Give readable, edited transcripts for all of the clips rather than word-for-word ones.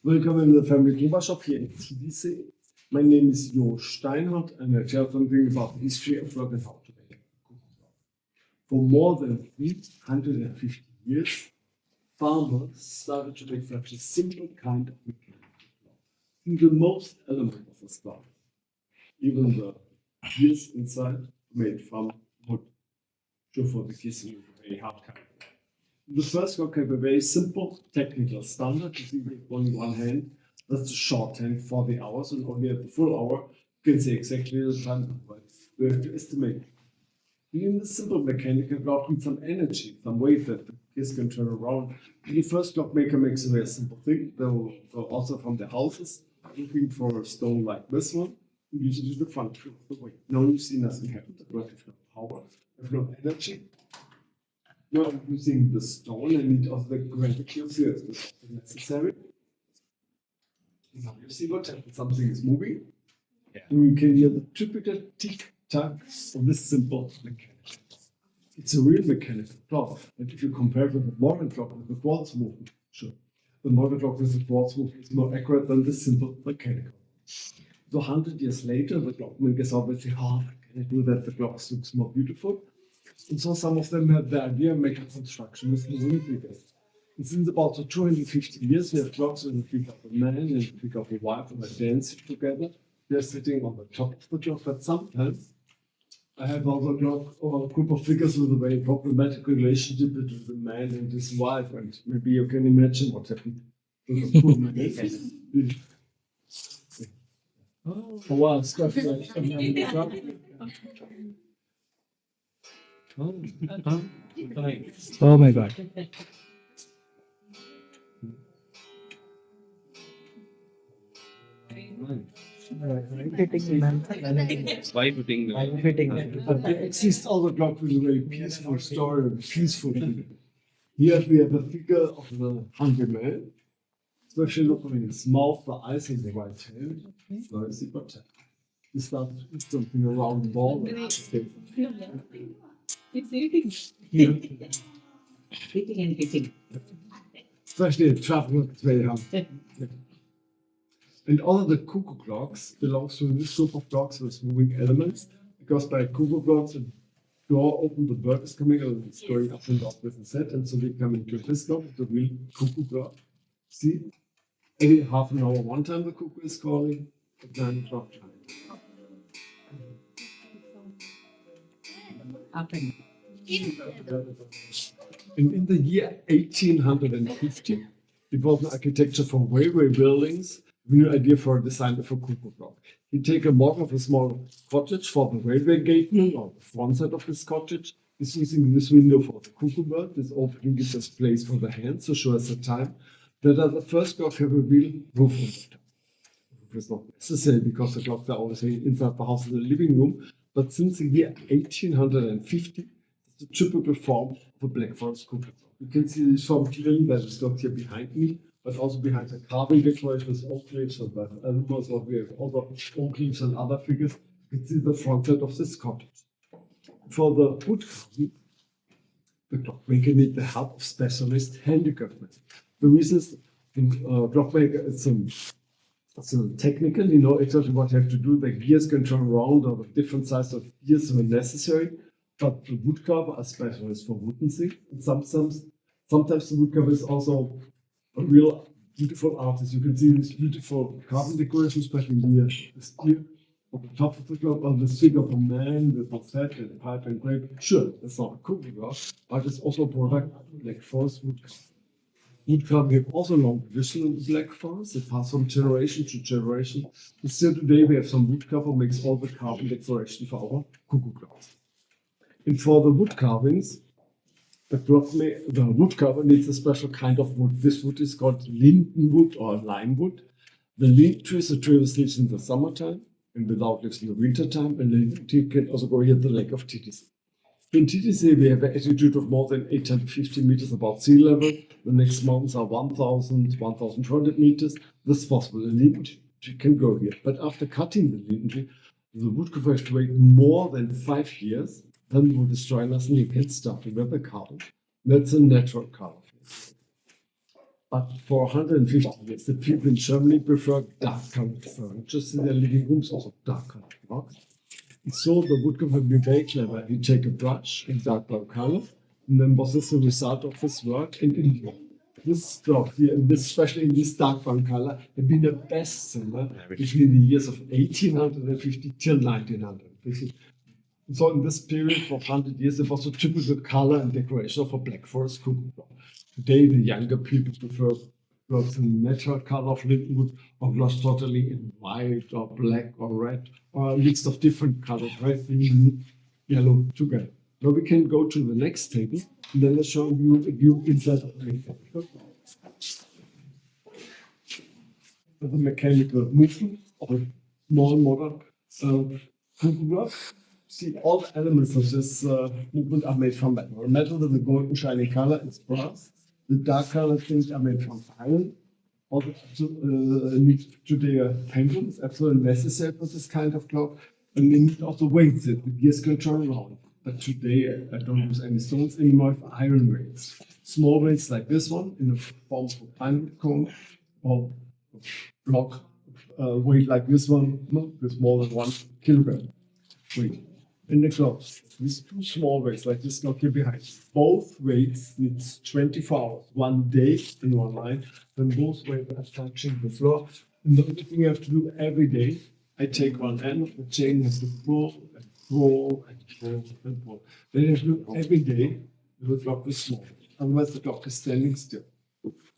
Welcome in the family Global Shop here in TDC. My name is Jo Steinhardt and I tell something about the history of rock and how to make cooking. For more than 350 years, farmers started to make such a simple kind of mechanical cloth. In the most element of the cloth, even the gears inside made from wood, so for the kissing a very hard kind. The first one can be very simple technical standard. You see on one hand, that's the shorthand for the hours, and only at the full hour you can say exactly the time, but we have to estimate. In the simple mechanical clock with some energy, some weight that the gears can turn around. The first clockmaker makes a very simple thing. They'll also from the houses looking for a stone like this one, and usually the function of the weight. Now you see nothing happens. You have no power, you have no energy. Now using the stone and also the gravity of the earth is necessary. Now you see what happens. Something is moving. Yeah. And you can hear the typical tick-tack of this simple mechanical. It's a real mechanical clock. And if you compare it with the modern clock with the quartz movement, sure. The modern clock with the quartz movement is more accurate than the simple mechanical. So 100 years later, the clockmakers obviously, can I do that? The clock looks more beautiful. And so some of them had the idea of making construction with moving figures. And since about 250 years, we have clocks with the figure of a man and the figure of a wife and they're dancing together. They're sitting on the top of the clock, but sometimes I have also a clock or a group of figures with a very problematic relationship between the man and his wife. And maybe you can imagine what happened to the poor man. Oh, wow, stuff like Oh my God. Why putting There exists other clock with a very peaceful story, a peaceful figure. Here we have a figure of the hungry man, especially looking in his mouth, the eyes in the right hand. So I see what he starts to eat something around the ball. It's eating. Eating and eating. Especially a traveler, it's very hungry. And all of the cuckoo clocks belongs to this group of clocks with moving elements, because by cuckoo clocks, the door open, the bird is coming and it's going up and up with the set, and so we come into this clock, the real cuckoo clock. See, every half an hour, one time the cuckoo is calling, at 9 o'clock time. And in the year 1850, it was an architecture for railway buildings, a new idea for a designer for cuckoo clock. He take a model of a small cottage for the railway gateman, or the front side of this cottage. He's using this window for the cuckoo bird. This opening gives us place for the hands to show us the time. That the first clock have a real roof on the top. It's not necessary because the clocks are always inside the house in the living room. But since the year 1850, it's the typical form of a Black Forest cuckoo clock. You can see this form clearly that is not here behind me, but also behind the carving decoration with oak leaves and that. And also we have other oak leaves and other figures. You can see the front side of this cottage. For the wood carving, the clockmaker needs the help of specialist handicraftsmen. The reason is the clockmaker so technical, you know exactly what you have to do. The gears can turn around or the different sizes of gears when necessary. But the woodcarver are specialists for wooden things. And sometimes the woodcarver is also a real beautiful artist. You can see this beautiful carving decoration, especially here, this here on the top of the clock, on this figure of a man with his head and pipe and grape. Sure, that's not a cooking clock, but it's also a product of Black Forest woodcarving. Woodcarving have also long tradition in the Black Forest. It passed from generation to generation. And still today we have some woodcarver who makes all the carving decoration for our cuckoo clocks. And for the wood carvings, the woodcarver needs a special kind of wood. This wood is called linden wood or lime wood. The linden tree is a tree that lives in the summertime and without lives in the wintertime. And the linden tree can also go here at the lake of TDC. In TDC, we have an altitude of more than 850 meters above sea level. The next mountains are 1,000, 1,200 meters. This is possible. The linden tree can grow here. But after cutting the linden tree, the woodcarver has to wait more than 5 years. Then will destroy us and you can start with the carving. That's a natural carving. But for 150 years, the people in Germany prefer dark colored furniture in their living rooms, also dark colored blocks. And so the woodcarver have been very clever. He take a brush in dark brown color, and then what is the result of his work? And in this block here, and this, especially in this dark brown color, have been a bestseller between the years of 1850 till 1950. And so in this period for 100 years, it was a typical color and decoration of a Black Forest cuckoo clock. Today, the younger people prefer clothes in natural color of living wood or gloss totally in white or black or red or a mix of different colors, red, green, yellow together. Now we can go to the next table and then I'll show you a view inside of the mechanical movement of a small modern cuckoo clock. See, all the elements of this movement are made from metal. Metal with a golden shiny color is brass. The dark colored things are made from iron. Also, need today pendulum is absolutely necessary for this kind of clock. And they need also weights that the gears can turn around. But today I don't use any stones anymore, I have iron weights. Small weights like this one in the form of a pine cone or block weight like this one, with more than 1 kilogram weight. In the clock, with 2 small weights like this clock here behind. Both weights need 24 hours, 1 day in one line. Then both weights are touching the floor. And the only thing I have to do every day, I take one end of the chain, have to pull and pull and pull and pull. Then I have to do every day, the clock is small. Otherwise the clock is standing still.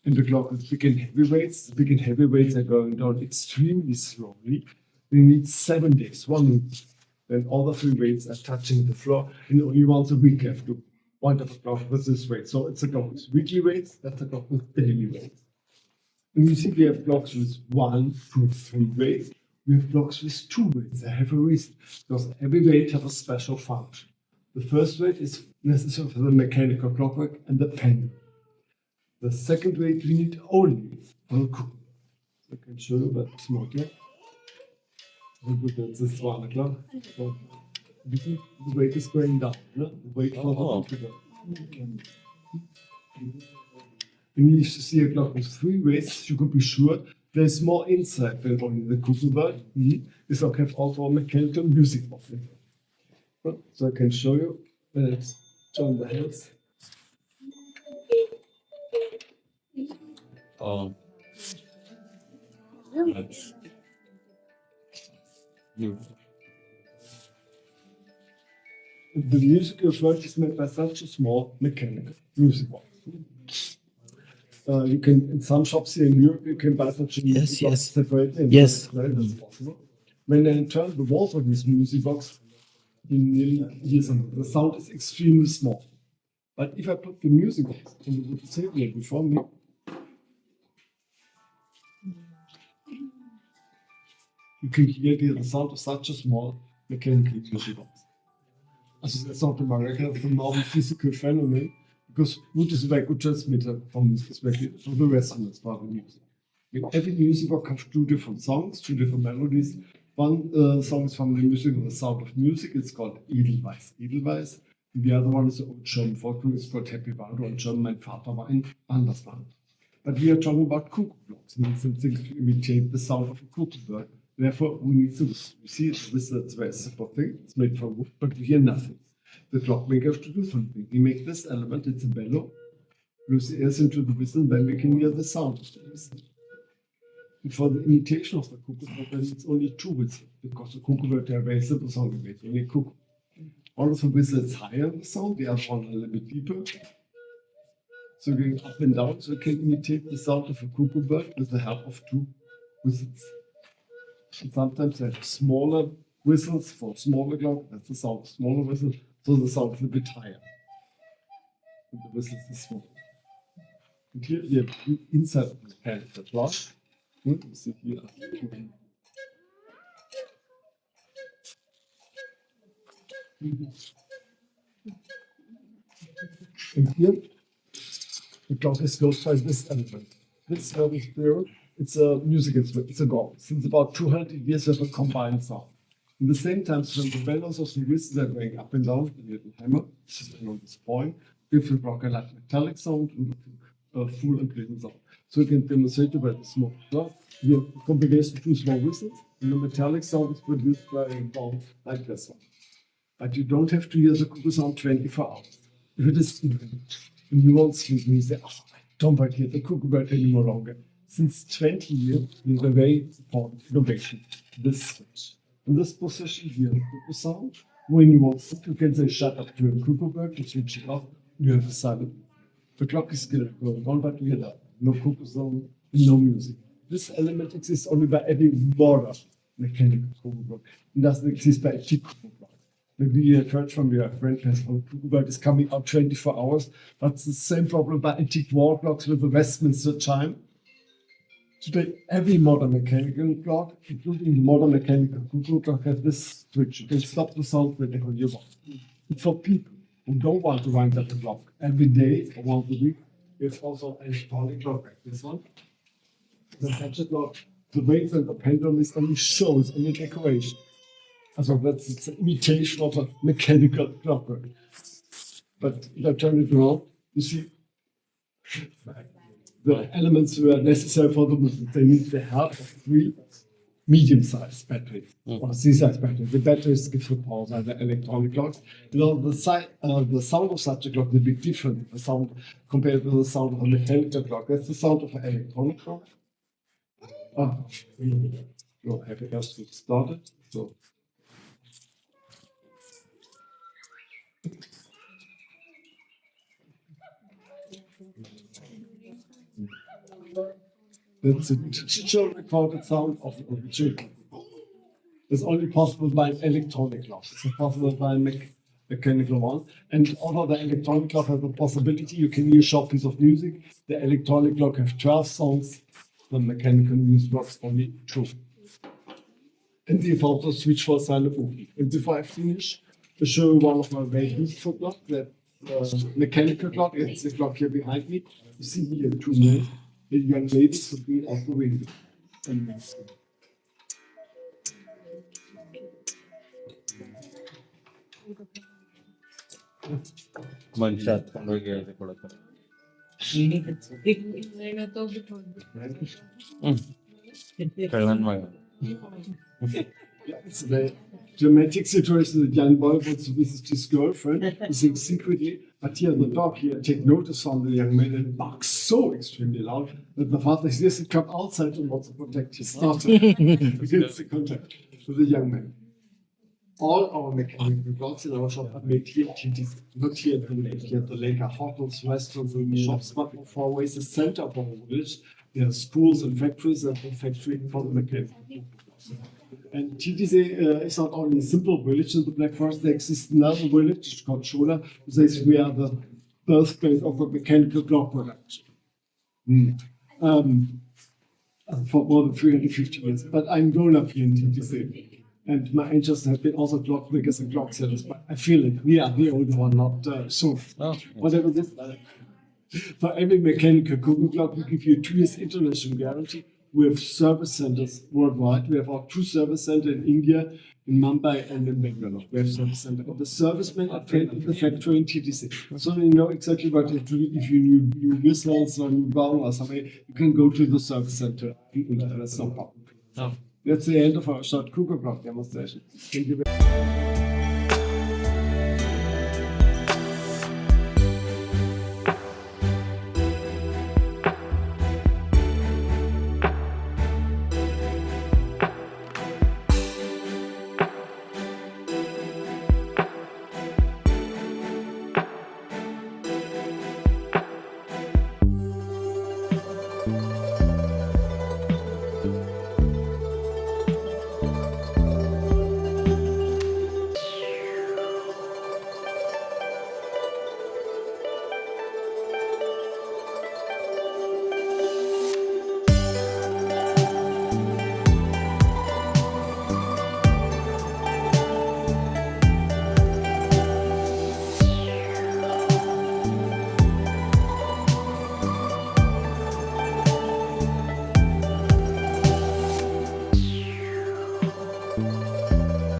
And the clock is big and heavy weights. The big and heavy weights are going down extremely slowly. We need 7 days, 1 week. Then all the 3 weights are touching the floor, and only once a week I have to point up a clock with this weight. So it's a clock with weekly weights, that's a clock with daily weights. And you see we have clocks with 1, 2, 3 weights. We have clocks with 2 weights. They have a reason, because every weight has a special function. The first weight is necessary for the mechanical clockwork and the pendulum. The second weight we need only for the cuckoo. I can show you, but it's not yet. That's this 1 o'clock. So, the weight is going down. No? The weight for the cuckoo. When you see a clock with 3 weights, you could be sure there's more inside than only the cuckoo bird. This clock has also a mechanical music box. So I can show you. Let's turn the heads. Oh. That's new. The musical work is made by such a small mechanical music box. You can, in some shops here in Europe, you can buy such a music box separately. Yes. That's possible. When I turn the walls of this music box, in nearly years, the sound is extremely small. But if I put the music box on the wood table before me, you can hear the sound of such a small mechanical music box. Also that's not a miracle, it's a normal physical phenomenon, because wood is a very good transmitter from the resonance for the music. In every music box has 2 different songs, 2 different melodies. One song is from the music of the Sound of Music, it's called Edelweiss, Edelweiss. The other one is the old German folk song, it's called Happy Waldo, in German, Mein Vater war ein Andersmann. But we are talking about cuckoo clocks, means something to imitate the sound of a cuckoo bird. Therefore, we need to whistle. You see, the whistle is a very simple thing, it's made from wood, but we hear nothing. The clockmaker has to do something. We make this element, it's a bellow, blows the airs into the whistle, then we can hear the sound of the whistle. And for the imitation of the cuckoo bird, then it's only 2 whistles, because the cuckoo bird has a very simple sound, we make only cuckoo. One of the whistles is higher in the sound, the other one a little bit deeper. So going up and down, so we can imitate the sound of a cuckoo bird with the help of 2 whistles. And sometimes they have smaller whistles for smaller clock, that's the sound of smaller whistle, so the sound is a bit higher. And the whistle is small. And here we have inside of the pan the clock. You see here. And here the clock is closed by this element. This very clear. It's a music instrument, it's a gong. Since about 200 years we have a combined sound. At the same time, when the bellows of the whistles are going up and down, the little hammer, this point, gives the clock a light metallic sound and a full and pleasant sound. So you can demonstrate by the smoke. No? We have a combination of two small whistles, and the metallic sound is produced by a bomb like this one. But you don't have to hear the cuckoo sound 24 hours. If it is evening, and you won't sleep, and you say, oh, I don't want to hear the cuckoo bird any more longer. Since 20 years, there's a very important innovation, this switch. In this position here, the cuckoo sound, when you want sleep, you can say shut up to a cuckoo bird, you switch it off, you have a silent. The clock is still going on, but we have no cuckoo sound, no music. This element exists only by every modern mechanical cuckoo clock. It doesn't exist by a cheap cuckoo clock. Maybe you have heard from your friend that a cuckoo bird is coming out 24 hours, but it's the same problem by antique wall clocks with the Westminster chime. Today, every modern mechanical clock, including the modern mechanical cuckoo clock, has this switch. You can stop the sound whenever you want. And for people who don't want to wind up the clock every day or once a week, there's also an electronic clock like this one. The gadget clock, the weights and the pendulum is only shows only decoration. So it's an imitation of a mechanical clockwork. But if I turn it around, you see the elements were necessary for the movement. They need the help of three medium-sized batteries or C-sized batteries. The batteries give the power by the electronic clocks. You know, the sound of such a clock will be different. The sound compared to the sound of a mechanical clock. That's the sound of an electronic clock. You have it just started. So. That's a digital recorded sound of the original. It's only possible by an electronic clock. It's not possible by a mechanical one. And although the electronic clock has the possibility, you can hear a short piece of music. The electronic clock has 12 songs. The mechanical music blocks only 2. And the photo switch for silent movement. And before I finish, I'll show you one of my very useful clocks. That mechanical clock. It's the clock here behind me. You see here 2 men. The young ladies looking out the window. It's a dramatic situation. The young boy wants to visit his girlfriend. He thinks secretly, but here the dog here take notice from the young man and barks so extremely loud that the father says to come outside and wants to protect his daughter against the contact with the young man. All our mechanical clocks in our shop are made here in TTC, not here in the lake. Here at the lake are hotels, restaurants, and shops, but in 4 ways the center of our village. There are schools and factories and a factory for the mechanical clocks. And TTC is not only a simple village in the Black Forest, there exists another village called Schola, who says we are the birthplace of the mechanical clock production. For more than 350 years. But I'm grown up here in TTC. And my ancestors have been also clockmakers and clock sellers, but I feel it. We are the older one, not soon. Whatever this for every mechanical cuckoo clock, we give you a 2 years international guarantee. We have service centers worldwide. We have our 2 service centers in India, in Mumbai and in Bangalore. We have service centers. The servicemen are trained in the factory in TTC. So you know exactly what to do. If you need new whistles or new gong or something, you can go to the service center. That's no problem. That's the end of our short cuckoo clock demonstration. Thank you very much.